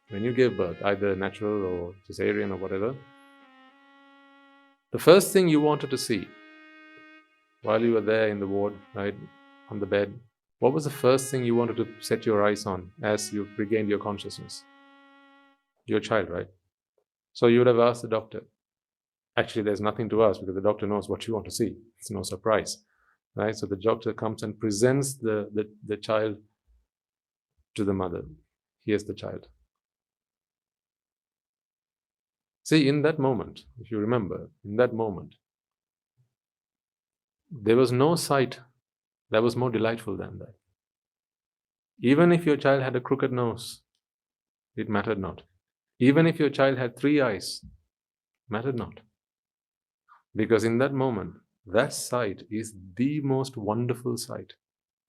When you give birth, either natural or cesarean or whatever, the first thing you wanted to see while you were there in the ward, right, on the bed, what was the first thing you wanted to set your eyes on as you regained your consciousness? Your child, right? So you would have asked the doctor. Actually, there's nothing to ask because the doctor knows what you want to see. It's no surprise, right? So the doctor comes and presents the child to the mother. Here's the child. See, in that moment, if you remember, in that moment, there was no sight that was more delightful than that. Even if your child had a crooked nose, it mattered not. Even if your child had 3 eyes, mattered not. Because in that moment, that sight is the most wonderful sight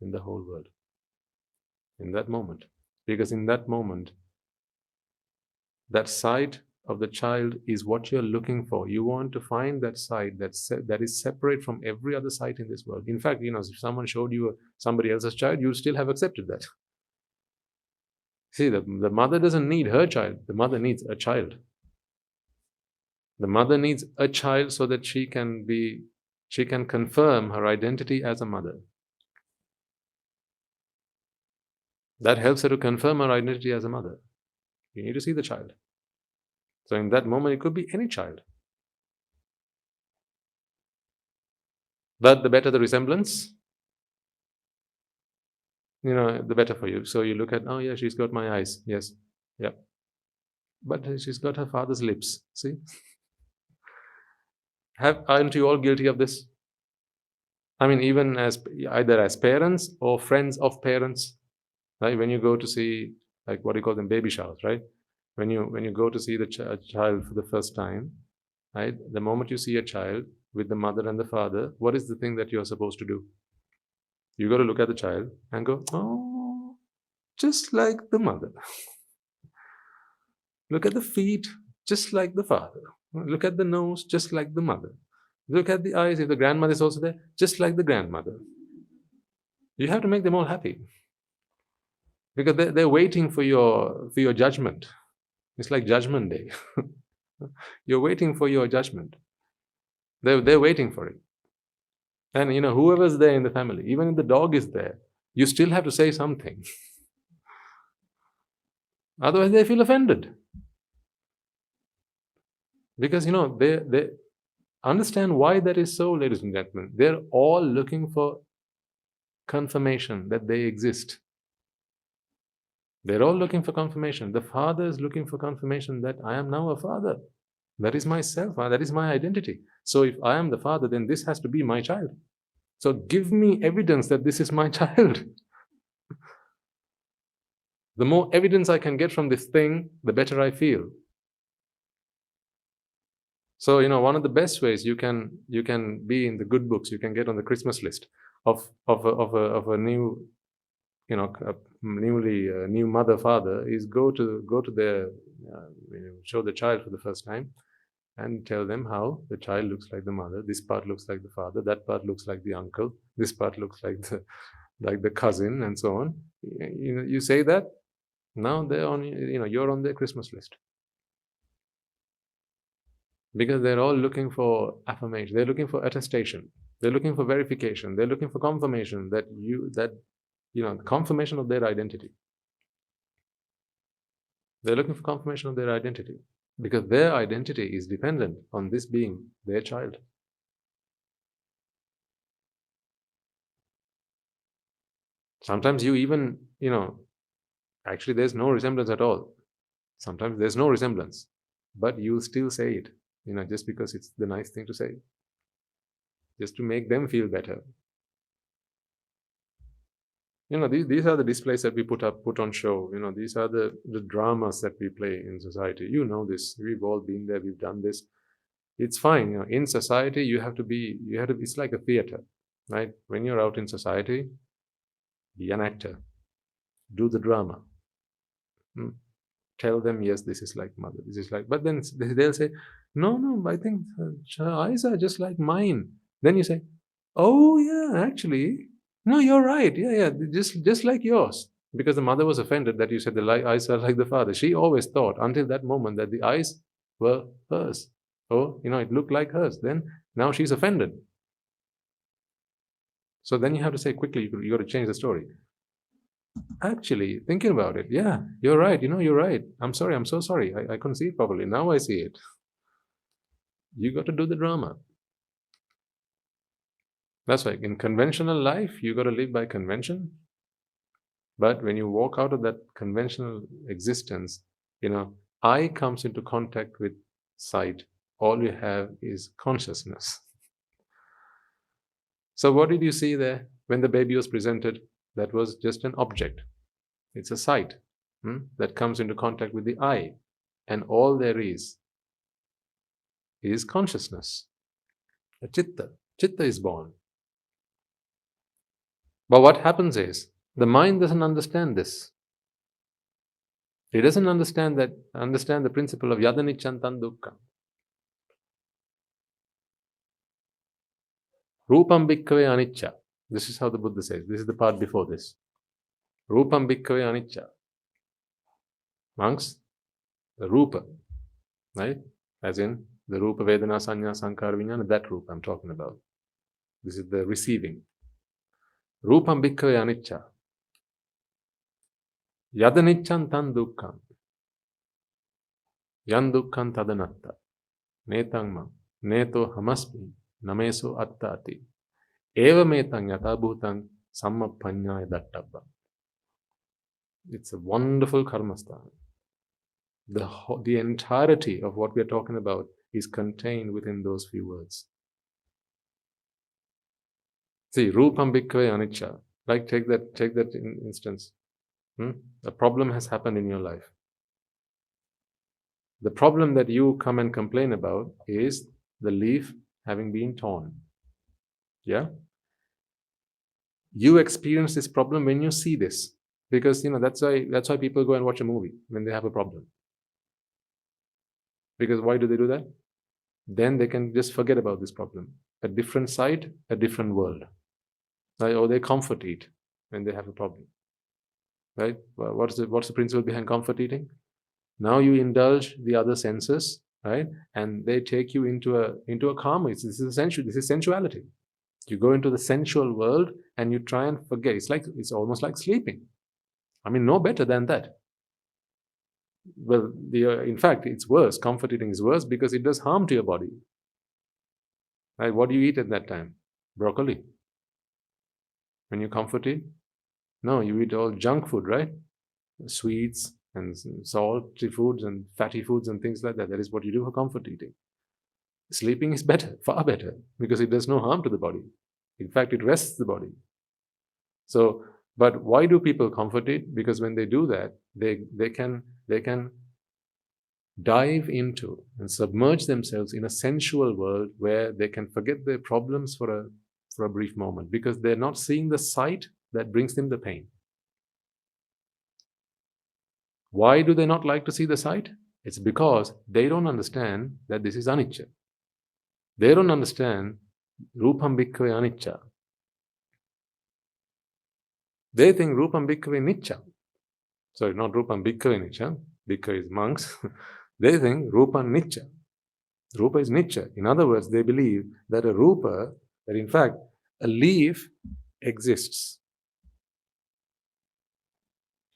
in the whole world. In that moment. Because in that moment, that sight of the child is what you're looking for. You want to find that sight that is separate from every other sight in this world. In fact, if someone showed you somebody else's child, you'd still have accepted that. See, the mother doesn't need her child. The mother needs a child. The mother needs a child so that she can confirm her identity as a mother. That helps her to confirm her identity as a mother. You need to see the child. So in that moment, it could be any child. But the better the resemblance, the better for you. So you look at, oh yeah, she's got my eyes. Yes. Yeah. But she's got her father's lips. See? Aren't you all guilty of this? I mean, even either as parents or friends of parents, right? When you go to see, like what do you call them, baby showers, right? When you go to see the child for the first time, right? The moment you see a child with the mother and the father, what is the thing that you're supposed to do? You got to look at the child and go, oh, just like the mother. Look at the feet, just like the father. Look at the nose, just like the mother. Look at the eyes, if the grandmother is also there, just like the grandmother. You have to make them all happy. Because they're waiting for your judgment. It's like Judgment Day. You're waiting for your judgment. They're waiting for it. And whoever's there in the family, even if the dog is there, you still have to say something. Otherwise, they feel offended. Because they understand why that is so, ladies and gentlemen. They're all looking for confirmation that they exist. They're all looking for confirmation. The father is looking for confirmation that I am now a father. That is myself. That is my identity. So if I am the father, then this has to be my child. So give me evidence that this is my child. The more evidence I can get from this thing, the better I feel. So, one of the best ways you can be in the good books, you can get on the Christmas list of a new, new mother, father, is go to their, show the child for the first time and tell them how the child looks like the mother. This part looks like the father. That part looks like the uncle. This part looks like the cousin, and so on. You say that, now they're on, you're on their Christmas list. Because they're all looking for affirmation. They're looking for attestation. They're looking for verification. They're looking for confirmation confirmation of their identity. They're looking for confirmation of their identity because their identity is dependent on this being their child. Sometimes you even, actually there's no resemblance at all. Sometimes there's no resemblance, but you still say it, just because it's the nice thing to say, just to make them feel better. These are the displays that we put on show. These are the dramas that we play in society. This. We've all been there. We've done this. It's fine. In society, you have to be. It's like a theater, right? When you're out in society, be an actor. Do the drama. Tell them, yes, this is like mother. This is like. But then they'll say, no. I think her eyes are just like mine. Then you say, oh yeah, actually. No, you're right. Yeah, just like yours. Because the mother was offended that you said the eyes are like the father. She always thought until that moment that the eyes were hers. Oh, it looked like hers. Then now she's offended. So then you have to say quickly, you got to change the story. Actually, thinking about it, yeah, you're right. You're right. I'm sorry. I'm so sorry. I couldn't see it properly. Now I see it. You got to do the drama. That's right. In conventional life, you got to live by convention. But when you walk out of that conventional existence, eye comes into contact with sight. All you have is consciousness. So what did you see there when the baby was presented? That was just an object. It's a sight that comes into contact with the eye. And all there is consciousness. A chitta. Chitta is born. But what happens is, the mind doesn't understand this. It doesn't understand the principle of yadaniccantan dukkha. Rupam bhikkhave anicca. This is how the Buddha says. This is the part before this. Rupam bhikkhave anicca. Monks, the rupa, right? As in the rupa, vedana, sanya, sankara, vijnana, that rupa I'm talking about. This is the receiving. Rupam bhikkhave anicca. Yadaniccan tan dukkham. Yan dukkham tadanatta. Netang mam. Neto hamasmi. Nameso attati. Eva metang yata bhutang sammapanyaya dattabba. It's a wonderful karmasthana. The entirety of what we are talking about is contained within those few words. See, rupam bhikkhave anicca. Like take that instance. A problem has happened in your life. The problem that you come and complain about is the leaf having been torn. Yeah? You experience this problem when you see this. Because that's why people go and watch a movie when they have a problem. Because why do they do that? Then they can just forget about this problem. A different side, a different world. Or they comfort eat when they have a problem. Right? What's the principle behind comfort eating? Now you indulge the other senses, right? And they take you into a calm. This is sensuality. You go into the sensual world and you try and forget. It's almost like sleeping. I mean, no better than that. Well, in fact, it's worse. Comfort eating is worse because it does harm to your body. Right? What do you eat at that time? Broccoli. When you comfort eat? No, you eat all junk food, right? Sweets and salty foods and fatty foods and things like that. That is what you do for comfort eating. Sleeping is better, far better, because it does no harm to the body. In fact, it rests the body. So, but why do people comfort eat? Because when they do that, they can dive into and submerge themselves in a sensual world where they can forget their problems for a brief moment, because they're not seeing the sight that brings them the pain. Why do they not like to see the sight? It's because they don't understand that this is anicca. They don't understand rupam bhikkhave anicca. They think rupam bhikkhave nicca. Sorry, not rupam bhikkhave nicca. Bhikkhave is monks. They think rupam nicca. Rupa is nicca. In other words, they believe that that in fact a leaf exists.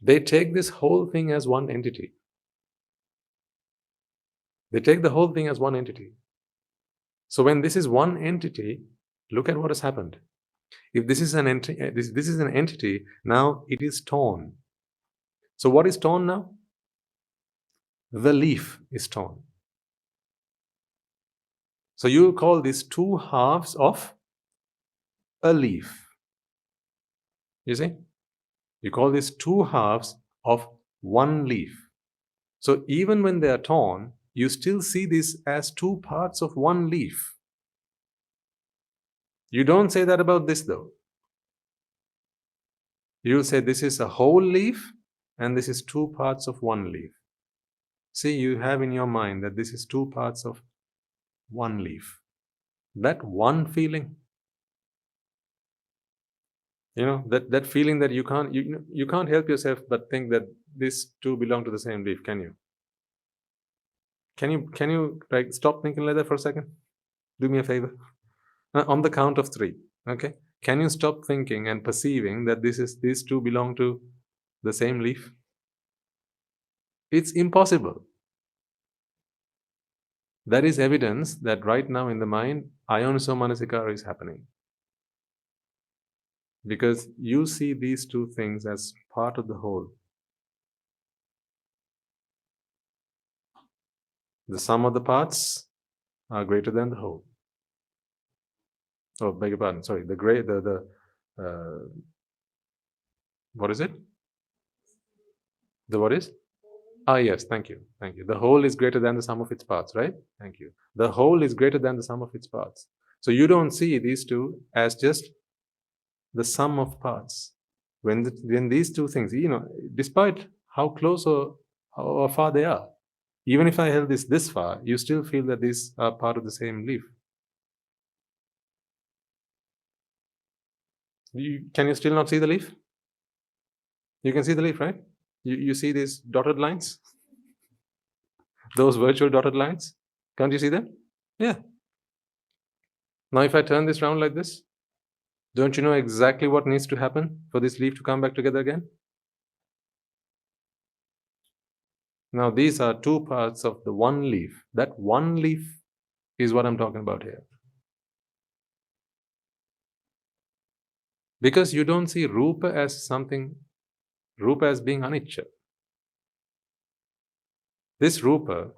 They take this whole thing as one entity. They take the whole thing as one entity. So when this is one entity, look at what has happened. If this is an entity, now it is torn. So what is torn now? The leaf is torn. So you call these two halves of a leaf. You see? You call these two halves of one leaf. So even when they are torn, you still see this as two parts of one leaf. You don't say that about this though. You'll say this is a whole leaf and this is two parts of one leaf. See, you have in your mind that this is two parts of one leaf. That one feeling. You know, that feeling that you can't help yourself but think that these two belong to the same leaf, can you? Can you like stop thinking like that for a second? Do me a favor. On the count of 3, okay? Can you stop thinking and perceiving that these two belong to the same leaf? It's impossible. That is evidence that right now in the mind, Ayoniso Manasikara is happening. Because you see these two things as part of the whole. The sum of the parts are greater than the whole. Oh, beg your pardon. Sorry, what is it? The what is? Ah, yes, thank you. Thank you. The whole is greater than the sum of its parts, right? Thank you. The whole is greater than the sum of its parts. So you don't see these two as just the sum of parts. When these two things, you know, despite how close or how far they are, even if I held this far, you still feel that these are part of the same leaf. Can you still not see the leaf? You can see the leaf, right? You see these dotted lines? Those virtual dotted lines? Can't you see them? Yeah. Now if I turn this round like this, don't you know exactly what needs to happen for this leaf to come back together again? Now these are two parts of the one leaf. That one leaf is what I'm talking about here. Because you don't see Rupa as something, Rupa as being anicca. This Rupa,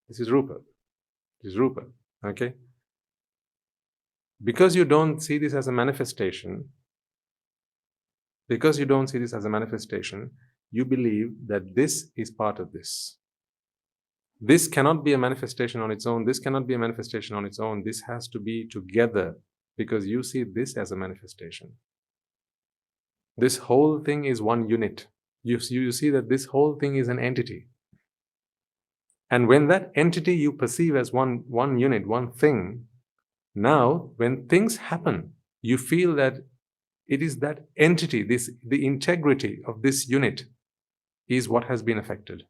this is Rupa. This is Rupa, okay? Because you don't see this as a manifestation, you believe that this is part of this. This cannot be a manifestation on its own. This cannot be a manifestation on its own. This has to be together because you see this as a manifestation. This whole thing is one unit. You see that this whole thing is an entity. And when that entity you perceive as one unit, one thing, now when things happen, you feel that it is that entity, the integrity of this unit is what has been affected.